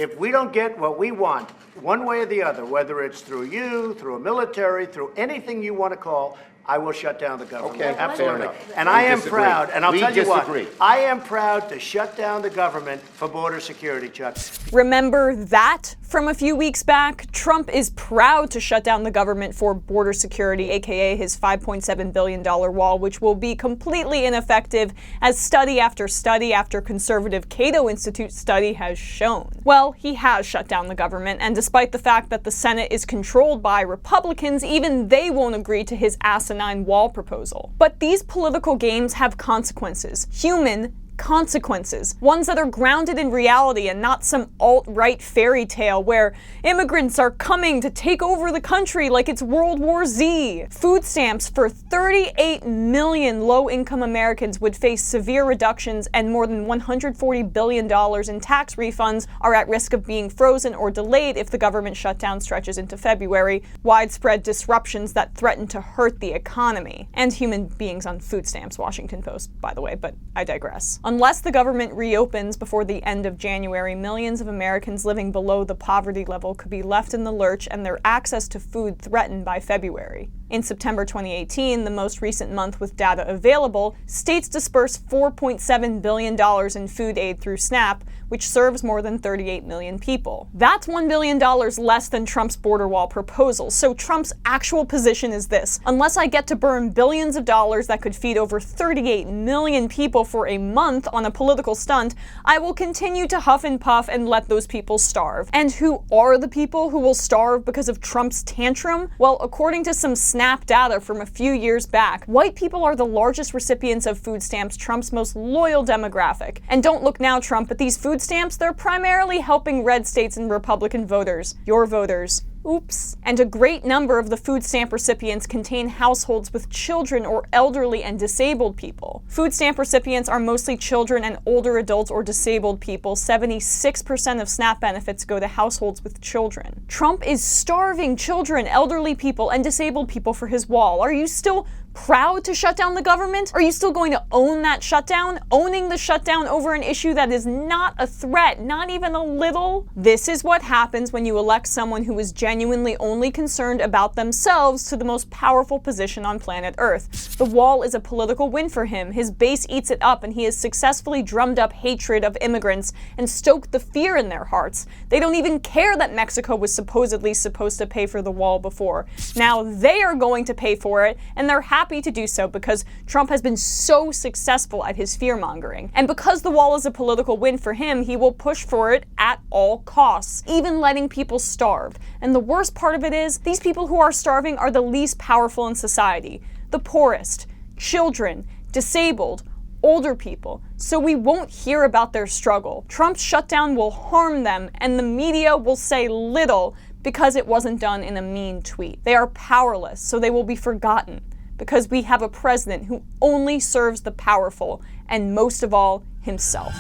if we don't get what we want, one way or the other, whether it's through you, through a military, through anything you want to call, I will shut down the government. Okay, absolutely. fair enough. And We I am disagree. proud, and I'll tell you what, disagree. I am proud to shut down the government for border security, Chuck. Remember that from a few weeks back? Trump is proud to shut down the government for border security, aka his $5.7 billion wall, which will be completely ineffective, as study after conservative Cato Institute study has shown. Well, he has shut down the government, and despite the fact that the Senate is controlled by Republicans, even they won't agree to his asinine wall proposal. But these political games have consequences. Human consequences. Ones that are grounded in reality and not some alt-right fairy tale where immigrants are coming to take over the country like it's World War Z. Food stamps for 38 million low-income Americans would face severe reductions, and more than $140 billion in tax refunds are at risk of being frozen or delayed if the government shutdown stretches into February. Widespread disruptions that threaten to hurt the economy. And human beings on food stamps, Washington Post, by the way, but I digress. Unless the government reopens before the end of January, millions of Americans living below the poverty level could be left in the lurch and their access to food threatened by February. In September 2018, the most recent month with data available, states dispersed $4.7 billion in food aid through SNAP, which serves more than 38 million people. That's $1 billion less than Trump's border wall proposal. So Trump's actual position is this: unless I get to burn billions of dollars that could feed over 38 million people for a month on a political stunt, I will continue to huff and puff and let those people starve. And who are the people who will starve because of Trump's tantrum? Well, according to some SNAP data from a few years back, white people are the largest recipients of food stamps, Trump's most loyal demographic. And don't look now, Trump, but these food stamps, they're primarily helping red states and Republican voters. Your voters. Oops. And a great number of the food stamp recipients contain households with children or elderly and disabled people. Food stamp recipients are mostly children and older adults or disabled people. 76% of SNAP benefits go to households with children. Trump is starving children, elderly people, and disabled people for his wall. Are you still proud to shut down the government? Are you still going to own that shutdown? Owning the shutdown over an issue that is not a threat, not even a little? This is what happens when you elect someone who is genuinely only concerned about themselves to the most powerful position on planet Earth. The wall is a political win for him. His base eats it up, and he has successfully drummed up hatred of immigrants and stoked the fear in their hearts. They don't even care that Mexico was supposedly supposed to pay for the wall before. Now they are going to pay for it, and they're happy to do so because Trump has been so successful at his fear-mongering. And because the wall is a political win for him, he will push for it at all costs, even letting people starve. And the worst part of it is, these people who are starving are the least powerful in society. The poorest, children, disabled, older people. So we won't hear about their struggle. Trump's shutdown will harm them, and the media will say little because it wasn't done in a mean tweet. They are powerless, so they will be forgotten, because we have a president who only serves the powerful, and most of all, himself.